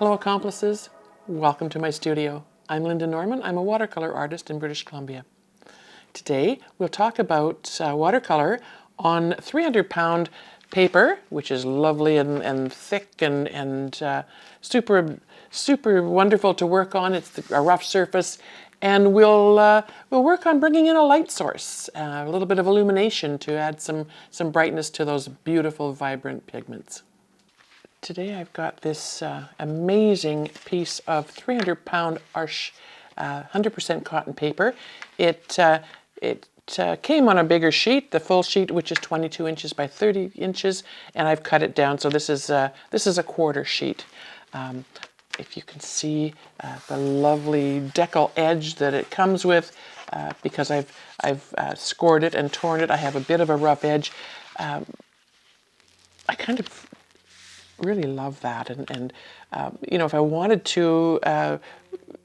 Hello accomplices, welcome to my studio. I'm Lynda Norman, I'm a watercolor artist in British Columbia. Today we'll talk about watercolor on 300-pound paper, which is lovely and thick and super wonderful to work on. It's a rough surface, and we'll work on bringing in a light source, a little bit of illumination to add some brightness to those beautiful vibrant pigments. Today I've got this amazing piece of 300-pound Arche 100% cotton paper. It came on a bigger sheet, the full sheet, which is 22 inches by 30 inches, and I've cut it down. So this is a quarter sheet. If you can see the lovely decal edge that it comes with, because I've scored it and torn it, I have a bit of a rough edge. I kind of really love that, and you know, if I wanted to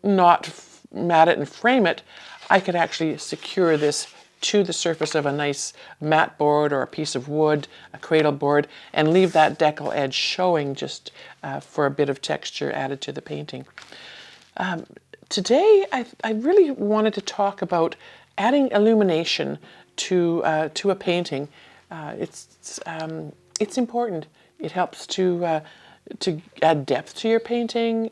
not mat it and frame it, I could actually secure this to the surface of a nice mat board or a piece of wood, a cradle board, and leave that decal edge showing just for a bit of texture added to the painting. Today I really wanted to talk about adding illumination to a painting. It's important. It helps to add depth to your painting,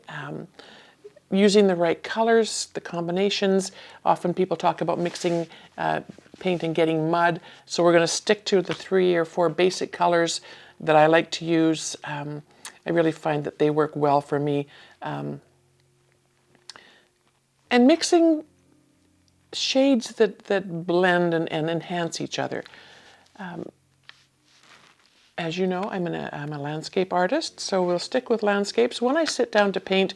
using the right colors, the combinations. Often people talk about mixing paint and getting mud, so we're going to stick to the 3 or 4 basic colors that I like to use. I really find that they work well for me. And mixing shades that blend and enhance each other. As you know, I'm a landscape artist, so we'll stick with landscapes. When I sit down to paint,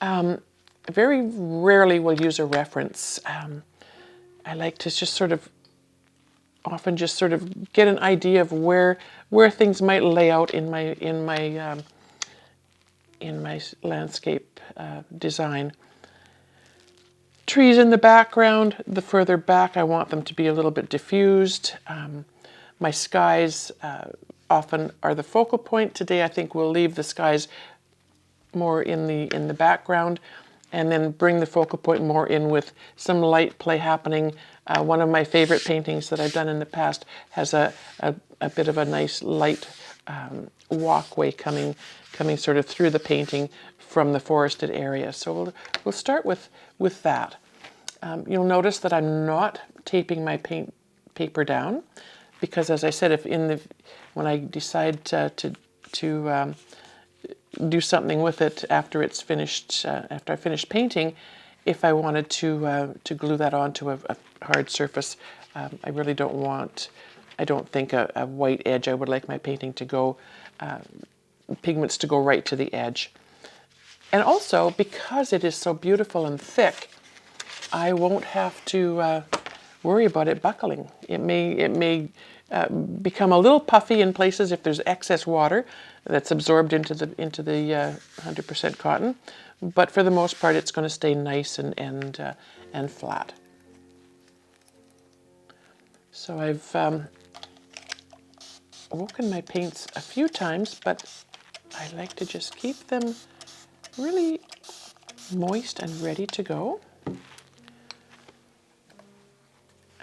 very rarely will use a reference. I like to just often get an idea of where things might lay out in my landscape design. Trees in the background, the further back I want them to be a little bit diffused. My skies often are the focal point. Today I think we'll leave the skies more in the background, and then bring the focal point more in with some light play happening. One of my favorite paintings that I've done in the past has a bit of a nice light walkway coming sort of through the painting from the forested area. So we'll start with that. You'll notice that I'm not taping my paper down, because, as I said, when I decide to do something with it after it's finished, after I finish painting, if I wanted to glue that onto a hard surface, I really don't want. I don't think a white edge. I would like my painting to go, pigments to go right to the edge. And also, because it is so beautiful and thick, I won't have to worry about it buckling. It may become a little puffy in places if there's excess water that's absorbed into the 100% cotton, but for the most part it's going to stay nice and flat. So I've woken my paints a few times, but I like to just keep them really moist and ready to go.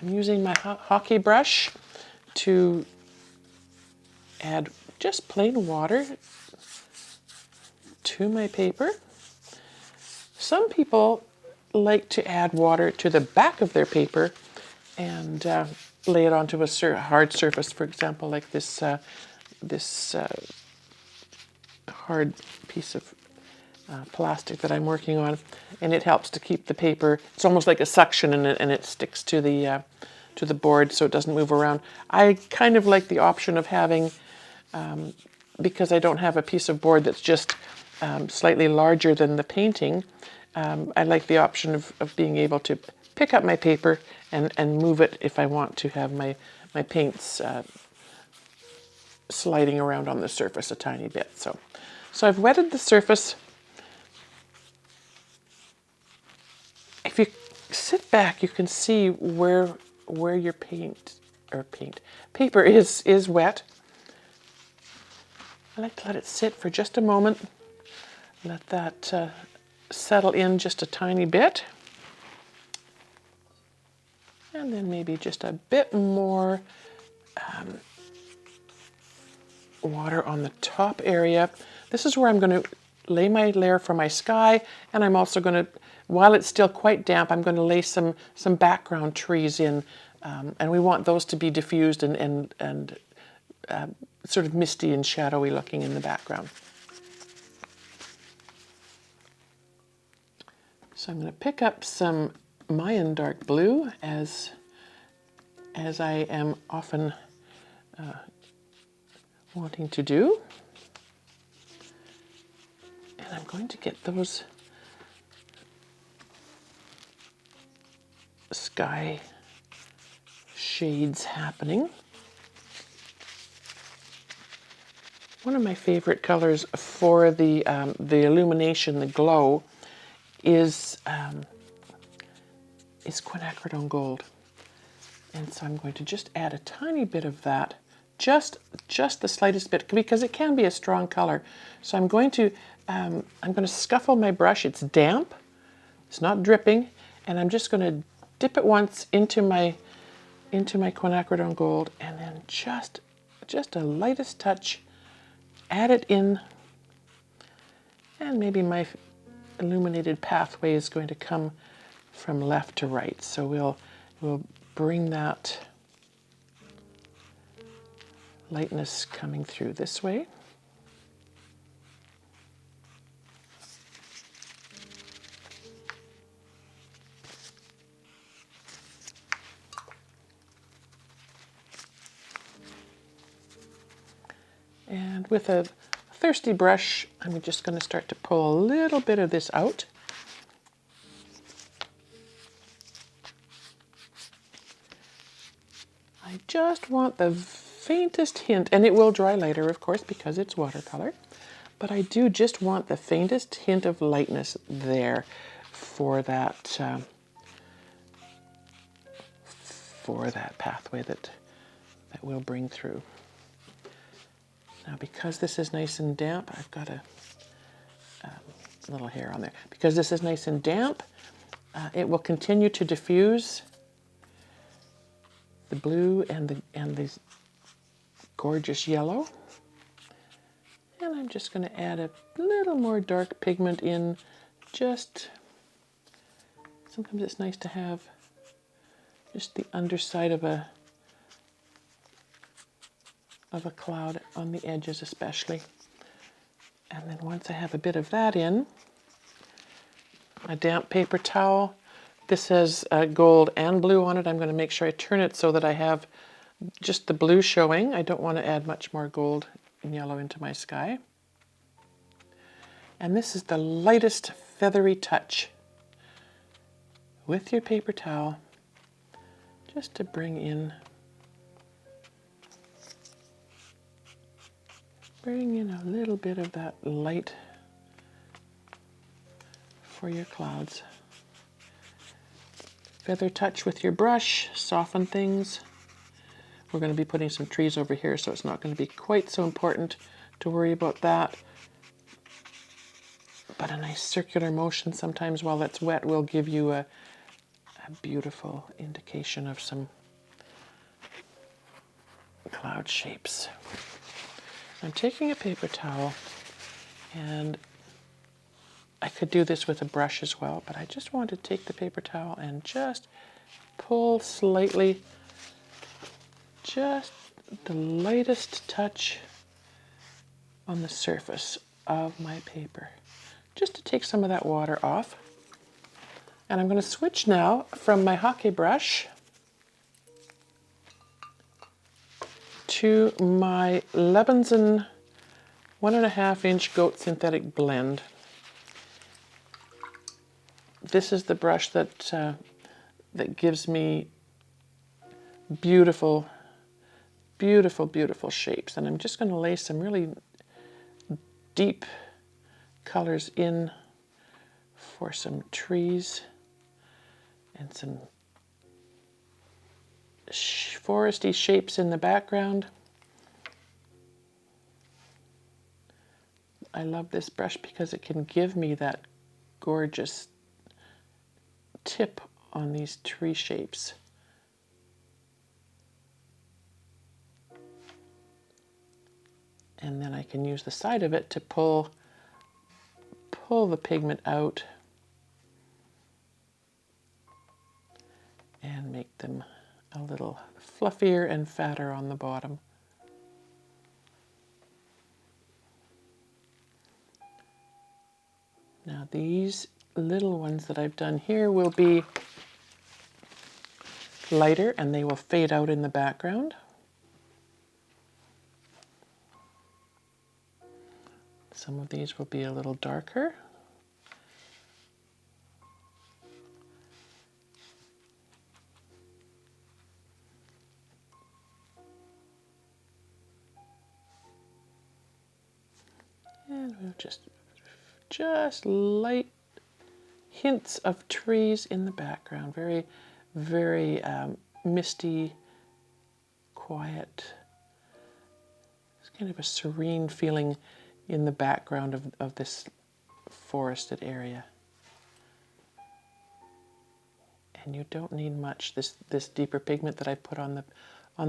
I'm using my Hake brush to add just plain water to my paper. Some people like to add water to the back of their paper and lay it onto a hard surface, for example, like this hard piece of plastic that I'm working on, and it helps to keep the paper. It's almost like a suction, and it sticks to the board so it doesn't move around. I kind of like the option of having, because I don't have a piece of board that's just slightly larger than the painting, I like the option of being able to pick up my paper and move it if I want to have my paints sliding around on the surface a tiny bit. So I've wetted the surface. If you sit back, you can see where your paper is wet. I like to let it sit for just a moment, Let that settle in just a tiny bit. And then maybe just a bit more water on the top area. This is where I'm going to lay my layer for my sky, and I'm also going to, while it's still quite damp, I'm going to lay some background trees in, and we want those to be diffused and sort of misty and shadowy looking in the background. So I'm going to pick up some Mayan dark blue, as I am often wanting to do. And I'm going to get those sky shades happening. One of my favorite colors for the illumination, the glow, is Quinacridone Gold. And so I'm going to just add a tiny bit of that, just the slightest bit, because it can be a strong color. So I'm going to scuffle my brush. It's damp, it's not dripping, and I'm just going to dip it once into my Quinacridone Gold, and then just a lightest touch, add it in, and maybe my illuminated pathway is going to come from left to right. So we'll bring that lightness coming through this way. And with a thirsty brush, I'm just going to start to pull a little bit of this out. I just want the faintest hint, and it will dry later, of course, because it's watercolor, but I do just want the faintest hint of lightness there for that pathway that we'll bring through. Now, because this is nice and damp, I've got a little hair on there. Because this is nice and damp, it will continue to diffuse the blue and the gorgeous yellow. And I'm just going to add a little more dark pigment in. Sometimes it's nice to have just the underside of a cloud on the edges especially. And then once I have a bit of that in, a damp paper towel. This has gold and blue on it. I'm going to make sure I turn it so that I have just the blue showing. I don't want to add much more gold and yellow into my sky. And this is the lightest feathery touch with your paper towel, just to bring in a little bit of that light for your clouds. Feather touch with your brush, soften things. We're going to be putting some trees over here, so it's not going to be quite so important to worry about that. But a nice circular motion sometimes while it's wet will give you a beautiful indication of some cloud shapes. I'm taking a paper towel, and I could do this with a brush as well, but I just want to take the paper towel and just pull slightly, just the lightest touch on the surface of my paper, just to take some of that water off. And I'm going to switch now from my Hake brush to my Lebenzon 1.5 inch goat synthetic blend. This is the brush that gives me beautiful, beautiful, beautiful shapes. And I'm just going to lay some really deep colors in for some trees and some foresty shapes in the background. I love this brush because it can give me that gorgeous tip on these tree shapes. And then I can use the side of it to pull the pigment out and make them a little fluffier and fatter on the bottom. Now these little ones that I've done here will be lighter and they will fade out in the background. Some of these will be a little darker. And we'll just light hints of trees in the background. Very, very misty, quiet. It's kind of a serene feeling in the background of this forested area. And you don't need much. This deeper pigment that I put on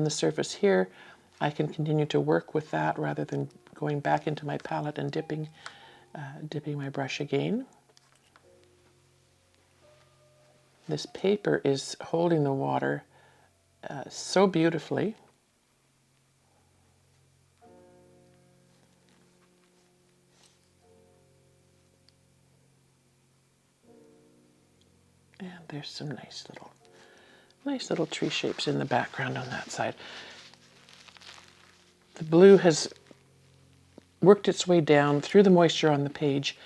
the surface here, I can continue to work with that rather than going back into my palette and dipping my brush again. This paper is holding the water so beautifully. And there's some nice little tree shapes in the background on that side. The blue has worked its way down through the moisture on the page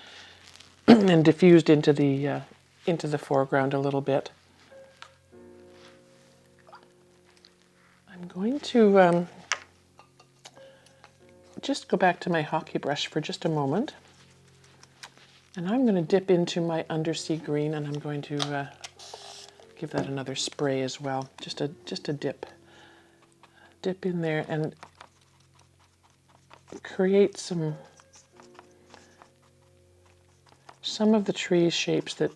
and diffused into the foreground a little bit. I'm going to just go back to my Hake brush for just a moment. And I'm going to dip into my Undersea green, and I'm going to give that another spray as well. Just a dip in there and create some of the tree shapes that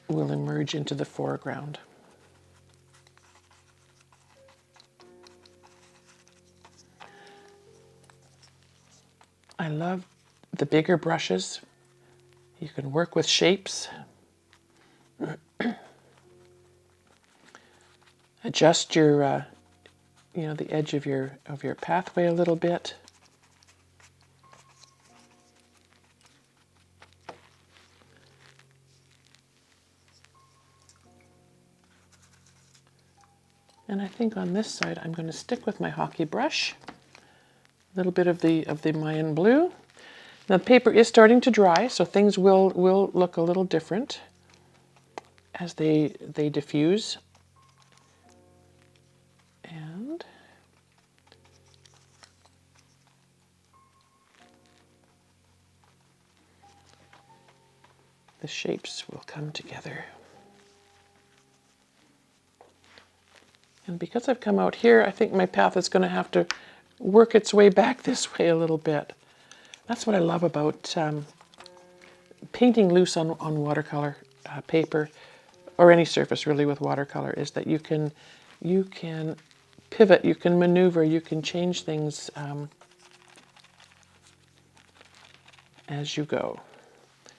will emerge into the foreground. I love the bigger brushes. You can work with shapes. Adjust your the edge of your pathway a little bit. And I think on this side I'm going to stick with my Hake brush. A little bit of the Mayan blue. Now the paper is starting to dry, so things will look a little different as they diffuse. And the shapes will come together. And because I've come out here, I think my path is going to have to work its way back this way a little bit. That's what I love about painting loose on watercolor paper, or any surface really with watercolor, is that you can pivot, you can maneuver, you can change things as you go.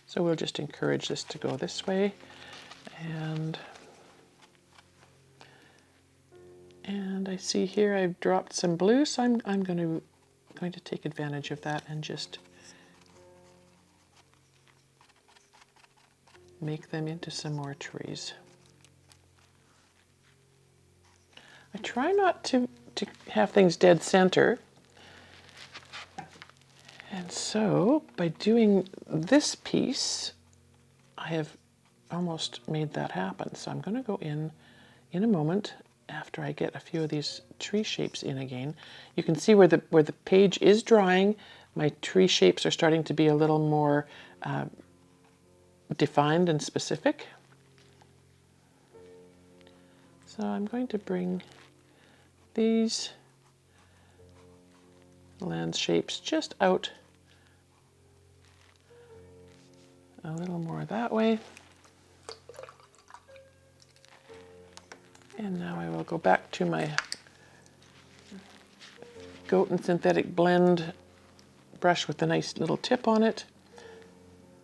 So we'll just encourage this to go this way, and I see here I've dropped some blue, so I'm going to take advantage of that and just make them into some more trees. I try not to have things dead center. And so by doing this piece, I have almost made that happen. So I'm going to go in a moment after I get a few of these tree shapes in again. You can see where the page is drying, my tree shapes are starting to be a little more defined and specific. So I'm going to bring these land shapes just out a little more that way. And now I will go back to my Goat and Synthetic Blend brush with a nice little tip on it.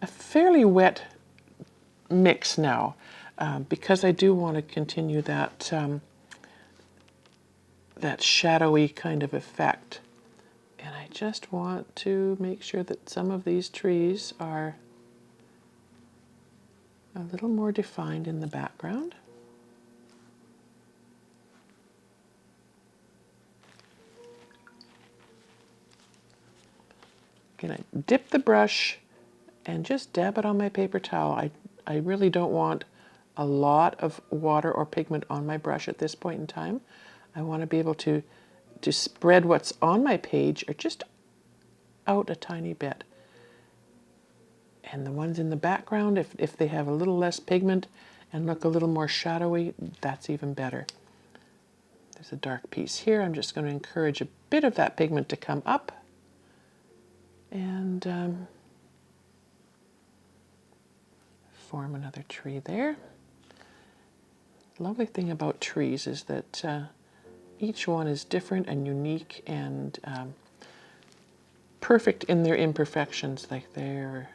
A fairly wet mix now, because I do want to continue that, that shadowy kind of effect. And I just want to make sure that some of these trees are a little more defined in the background. Again, I dip the brush and just dab it on my paper towel. I really don't want a lot of water or pigment on my brush at this point in time. I want to be able to spread what's on my page or just out a tiny bit. And the ones in the background, if they have a little less pigment and look a little more shadowy, that's even better. There's a dark piece here. I'm just going to encourage a bit of that pigment to come up. And form another tree there. The lovely thing about trees is that each one is different and unique and perfect in their imperfections. Like they're,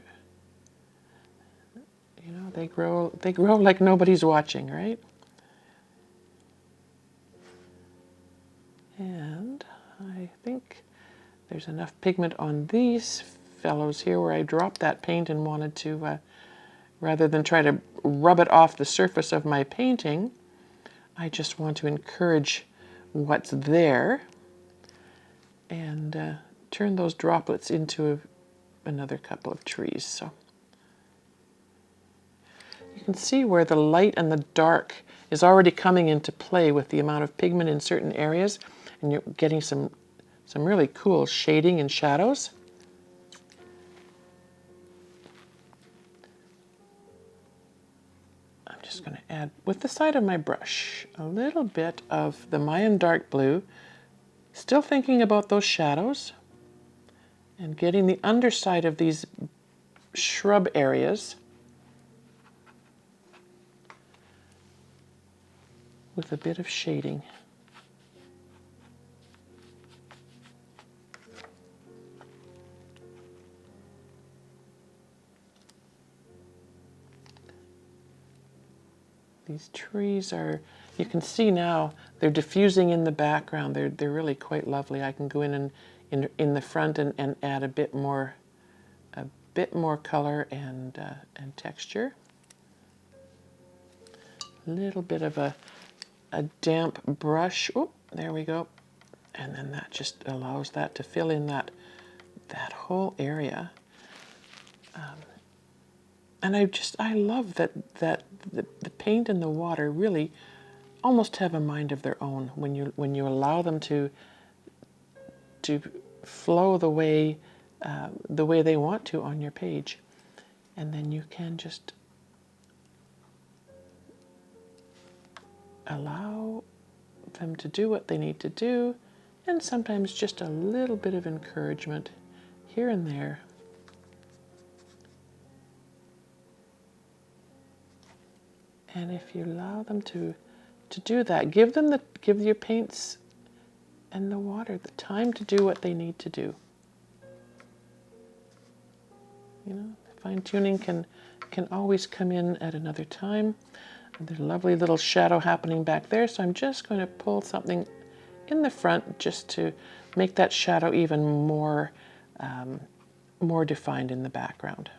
you know, they grow like nobody's watching, right? And I think there's enough pigment on these fellows here where I dropped that paint and wanted to, rather than try to rub it off the surface of my painting, I just want to encourage what's there and turn those droplets into another couple of trees. So you can see where the light and the dark is already coming into play with the amount of pigment in certain areas, and you're getting some really cool shading and shadows. I'm just going to add, with the side of my brush, a little bit of the Mayan dark blue, still thinking about those shadows, and getting the underside of these shrub areas with a bit of shading. These trees are, you can see now, they're diffusing in the background. They're really quite lovely. I can go in in the front and add a bit more color and texture. A little bit of a damp brush. Oh, there we go. And then that just allows that to fill in that whole area. And I love that the paint and the water really almost have a mind of their own when you allow them to flow the way they want to on your page, and then you can just allow them to do what they need to do, and sometimes just a little bit of encouragement here and there. And if you allow them to do that, give your paints and the water the time to do what they need to do. You know, fine tuning can always come in at another time. And there's a lovely little shadow happening back there, so I'm just going to pull something in the front just to make that shadow even more defined in the background.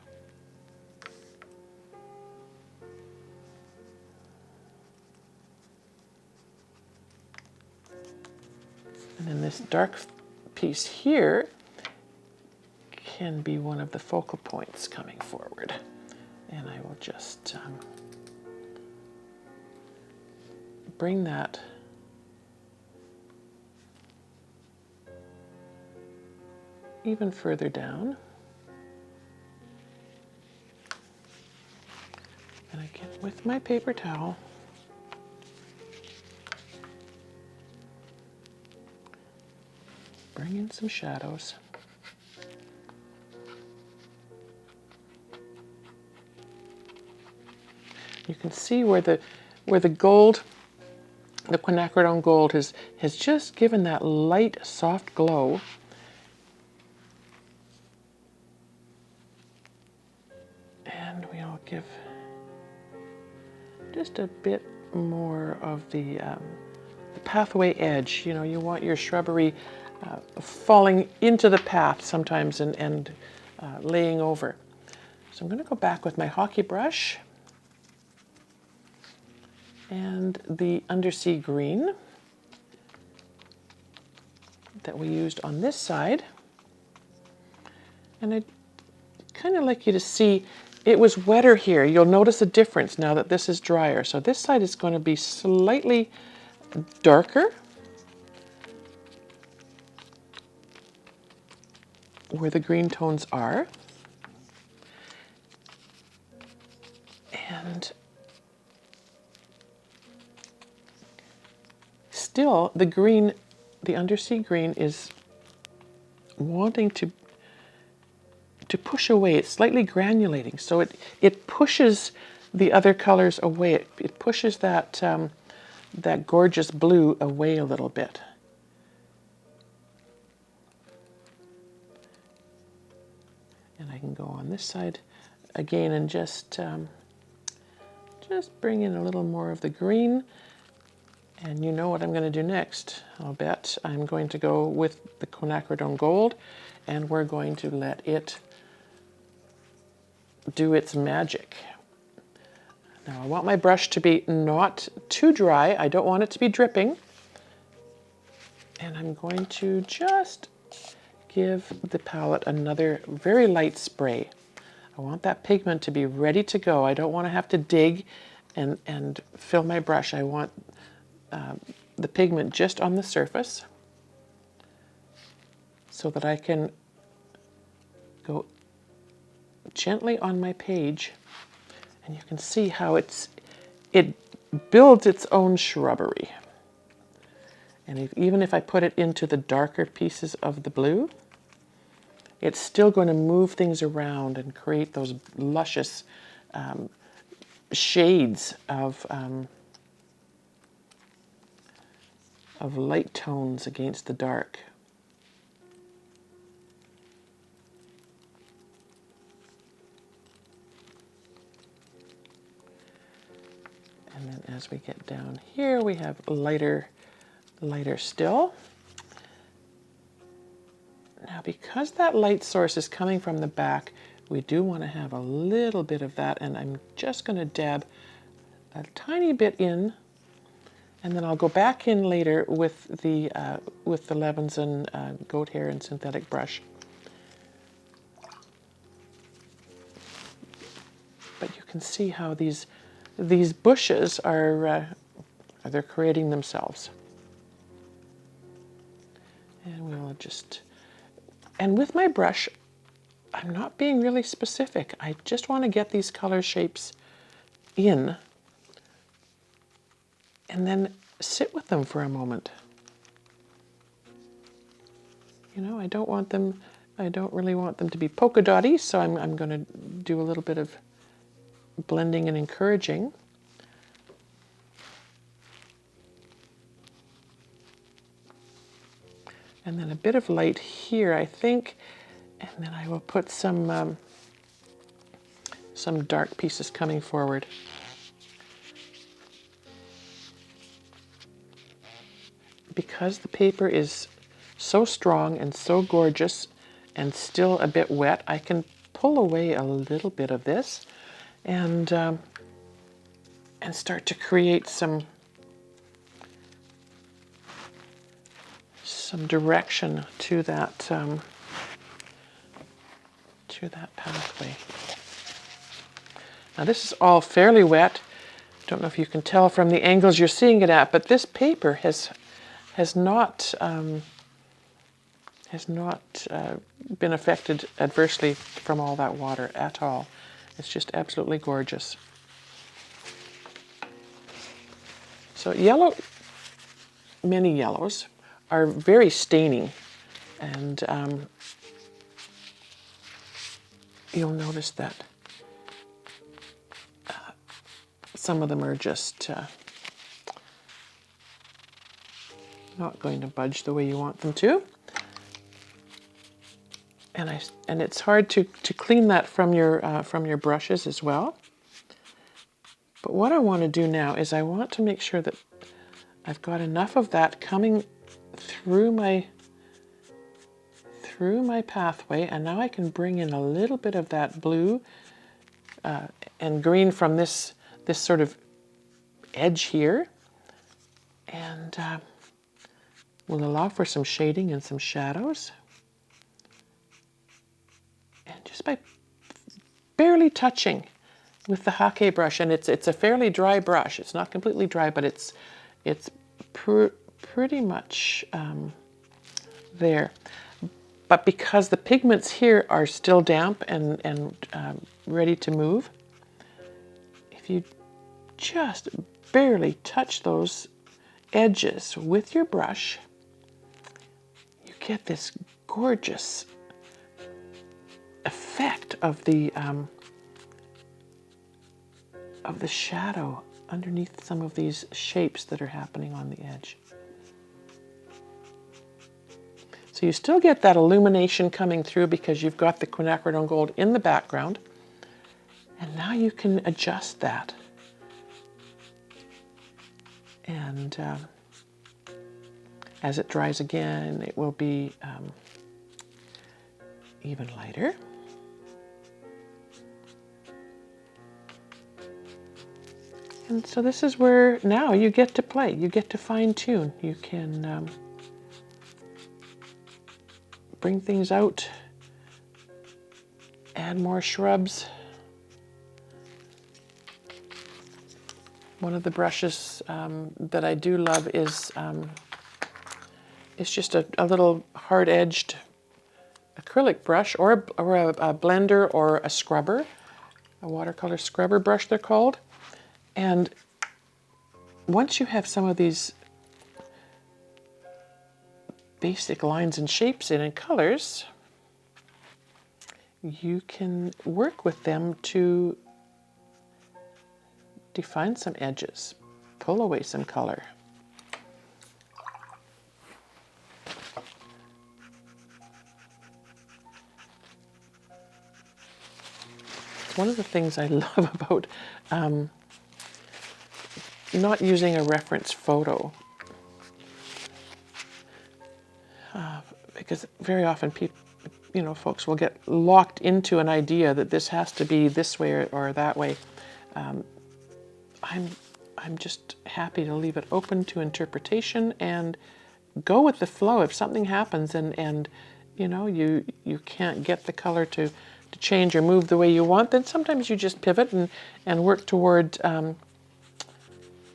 And then this dark piece here can be one of the focal points coming forward. And I will just bring that even further down. And again, with my paper towel, bring in some shadows. You can see where the gold, the Quinacridone Gold has just given that light, soft glow. And we'll give just a bit more of the pathway edge. You know, you want your shrubbery falling into the path sometimes and laying over. So I'm going to go back with my hockey brush and the Undersea green that we used on this side. And I'd kind of like you to see it was wetter here. You'll notice a difference now that this is drier. So this side is going to be slightly darker where the green tones are. And still the green, the Undersea green is wanting to push away. It's slightly granulating, so it pushes the other colors away. It pushes that that gorgeous blue away a little bit. And I can go on this side again and just bring in a little more of the green. And you know what I'm going to do next, I'll bet. I'm going to go with the Quinacridone Gold, and we're going to let it do its magic. Now I want my brush to be not too dry. I don't want it to be dripping. And I'm going to just give the palette another very light spray. I want that pigment to be ready to go. I don't want to have to dig and fill my brush. I want the pigment just on the surface so that I can go gently on my page, and you can see how it builds its own shrubbery. And even if I put it into the darker pieces of the blue, it's still going to move things around and create those luscious shades of light tones against the dark. And then as we get down here, we have lighter still. Now, because that light source is coming from the back, we do want to have a little bit of that, and I'm just going to dab a tiny bit in, and then I'll go back in later with the Lebenzon goat hair and synthetic brush. But you can see how these bushes are they're creating themselves. And we'll just, and with my brush, I'm not being really specific. I just want to get these color shapes in and then sit with them for a moment. You know, I don't really want them to be polka dotty, so I'm going to do a little bit of blending and encouraging. And then a bit of light here, I think, and then I will put some dark pieces coming forward. Because the paper is so strong and so gorgeous and still a bit wet, I can pull away a little bit of this and start to create some direction to that pathway. Now this is all fairly wet. Don't know if you can tell from the angles you're seeing it at, but this paper has not been affected adversely from all that water at all. It's just absolutely gorgeous. So many yellows are very staining. And you'll notice that some of them are just not going to budge the way you want them to. And it's hard to clean that from your brushes as well. But what I want to do now is I want to make sure that I've got enough of that coming through my pathway, and now I can bring in a little bit of that blue and green from this sort of edge here, and we'll allow for some shading and some shadows. And just by barely touching with the Hake brush, and it's a fairly dry brush. It's not completely dry, but it's pretty much there. But because the pigments here are still damp and ready to move, if you just barely touch those edges with your brush, you get this gorgeous effect of the shadow underneath some of these shapes that are happening on the edge. So you still get that illumination coming through because you've got the Quinacridone Gold in the background. And now you can adjust that. And as it dries again, it will be even lighter. And so this is where now you get to play. You get to fine tune. You can bring things out, add more shrubs. One of the brushes that I do love is it's just a little hard-edged acrylic brush, or a blender or a scrubber, a watercolor scrubber brush they're called. And once you have some of these basic lines and shapes in and colors, you can work with them to define some edges, pull away some color. It's one of the things I love about not using a reference photo. Because very often people, folks will get locked into an idea that this has to be this way or that way. I'm just happy to leave it open to interpretation and go with the flow. If something happens and you can't get the color to change or move the way you want, then sometimes you just pivot and work toward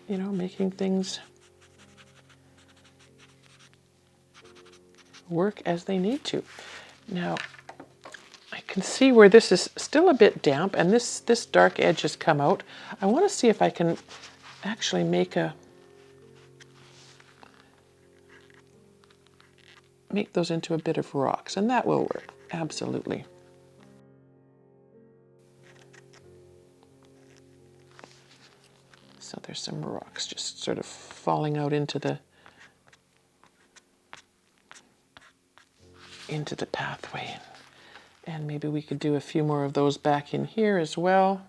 making things work as they need to. Now, I can see where this is still a bit damp and this dark edge has come out. I want to see if I can actually make those into a bit of rocks, and that will work, absolutely. So there's some rocks just sort of falling out into the pathway. And maybe we could do a few more of those back in here as well.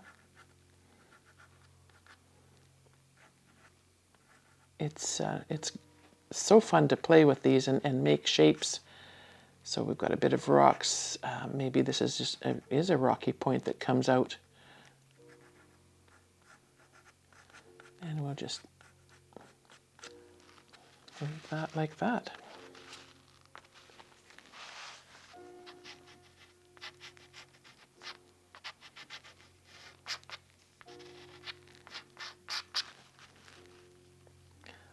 It's so fun to play with these and make shapes. So we've got a bit of rocks. Maybe this is just is a rocky point that comes out. And we'll just leave that like that.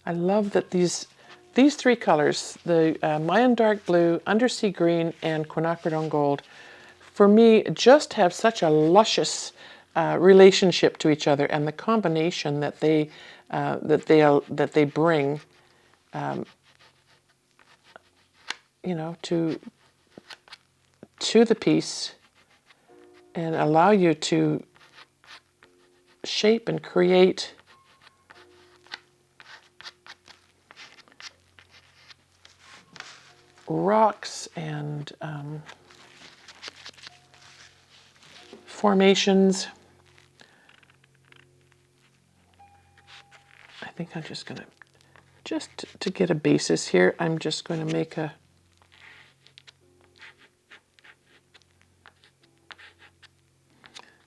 I love that these three colors, the Mayan dark blue, Undersea green, and Quinacridone Gold, for me just have such a luscious relationship to each other, and the combination that they bring you know, to the piece and allow you to shape and create rocks and formations. I think I'm just gonna, just to get a basis here, I'm just going to make a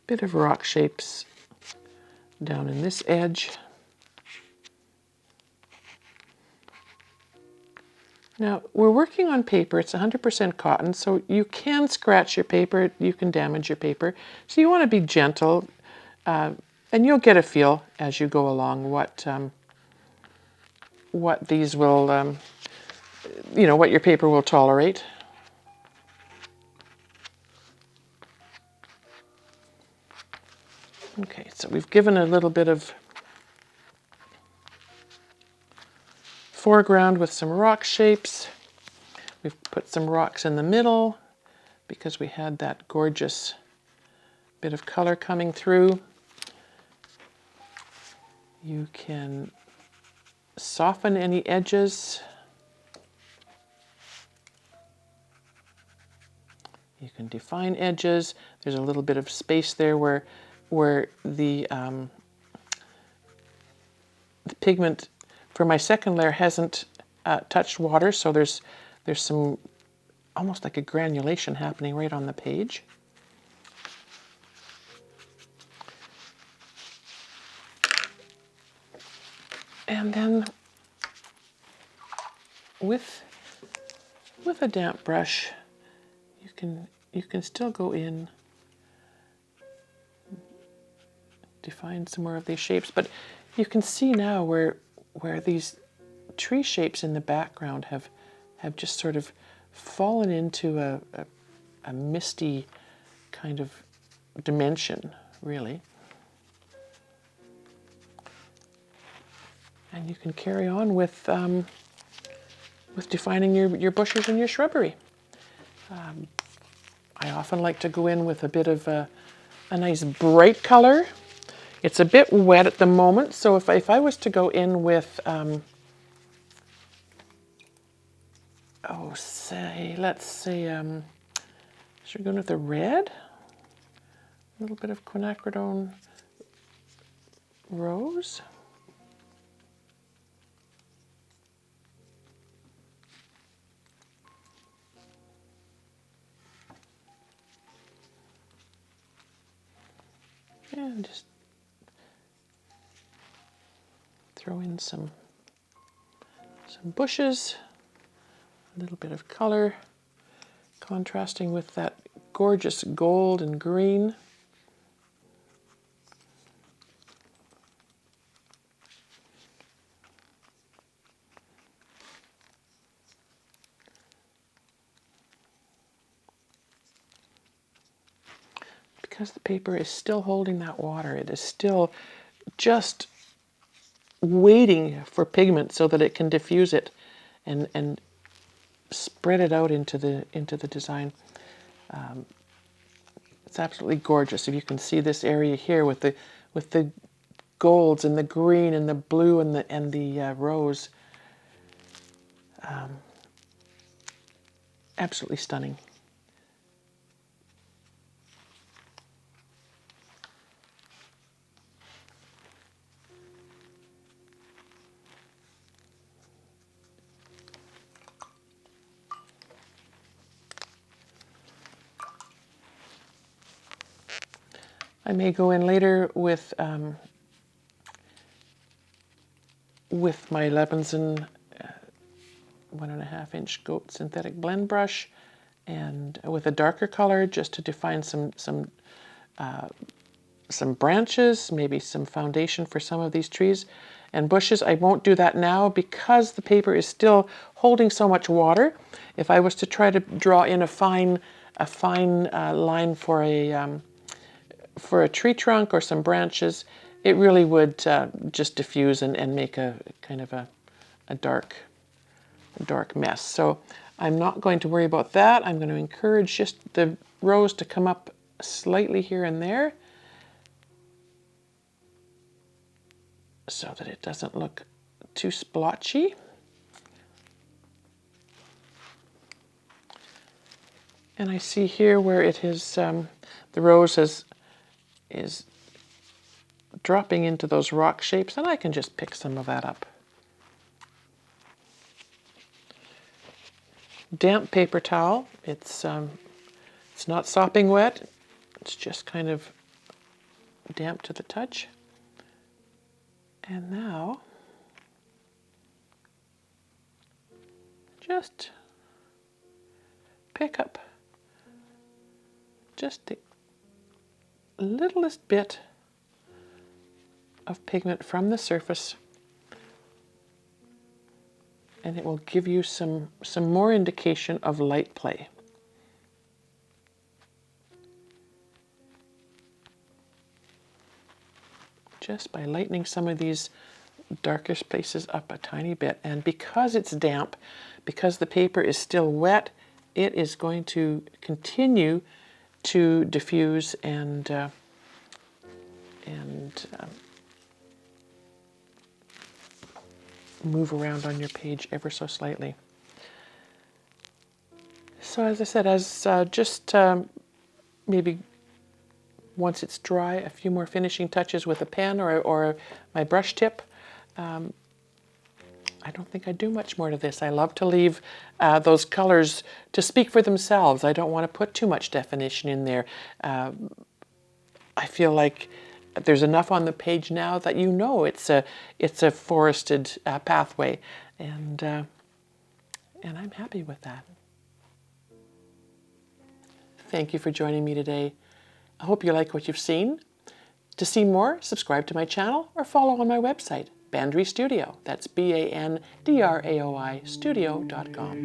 bit of rock shapes down in this edge. Now, we're working on paper. It's 100% cotton, so you can scratch your paper, you can damage your paper. So you want to be gentle, and you'll get a feel as you go along what these will, you know, what your paper will tolerate. Okay, so we've given a little bit of foreground with some rock shapes. We've put some rocks in the middle because we had that gorgeous bit of color coming through. You can soften any edges. You can define edges. There's a little bit of space there where the pigment for my second layer hasn't touched water, so there's some almost like a granulation happening right on the page. And then with a damp brush, you can still go in, define some more of these shapes, but you can see now where these tree shapes in the background have just sort of fallen into a misty kind of dimension, really. And you can carry on with defining your bushes and your shrubbery. I often like to go in with a bit of a nice bright color. It's a bit wet at the moment, so if I was to go in with, let's say, should we go in with the red? A little bit of Quinacridone rose. And just throw in some bushes, a little bit of color, contrasting with that gorgeous gold and green. Because the paper is still holding that water, it is still just waiting for pigment so that it can diffuse it and spread it out into the design. It's absolutely gorgeous. If you can see this area here with the golds and the green and the blue and the rose, absolutely stunning. I may go in later with my Lebenzon 1.5-inch goat synthetic blend brush, and with a darker color just to define some branches, maybe some foundation for some of these trees and bushes. I won't do that now because the paper is still holding so much water. If I was to try to draw in a fine line for a tree trunk or some branches, it really would just diffuse and make a kind of a dark mess. So I'm not going to worry about that. I'm going to encourage just the rose to come up slightly here and there so that it doesn't look too splotchy. And I see here where it is, the rose is dropping into those rock shapes, and I can just pick some of that up. Damp paper towel. It's not sopping wet. It's just kind of damp to the touch. And now, just pick up just the littlest bit of pigment from the surface, and it will give you some more indication of light play. Just by lightening some of these darkest places up a tiny bit. And because it's damp, because the paper is still wet, it is going to continue to diffuse and move around on your page ever so slightly. So as I said, just maybe once it's dry, a few more finishing touches with a pen or my brush tip. I don't think I do much more to this. I love to leave those colors to speak for themselves. I don't want to put too much definition in there. I feel like there's enough on the page now that you know it's a forested pathway, and I'm happy with that. Thank you for joining me today. I hope you like what you've seen. To see more, subscribe to my channel or follow on my website, Bandrai Studio. That's BANDRAOI studio.com.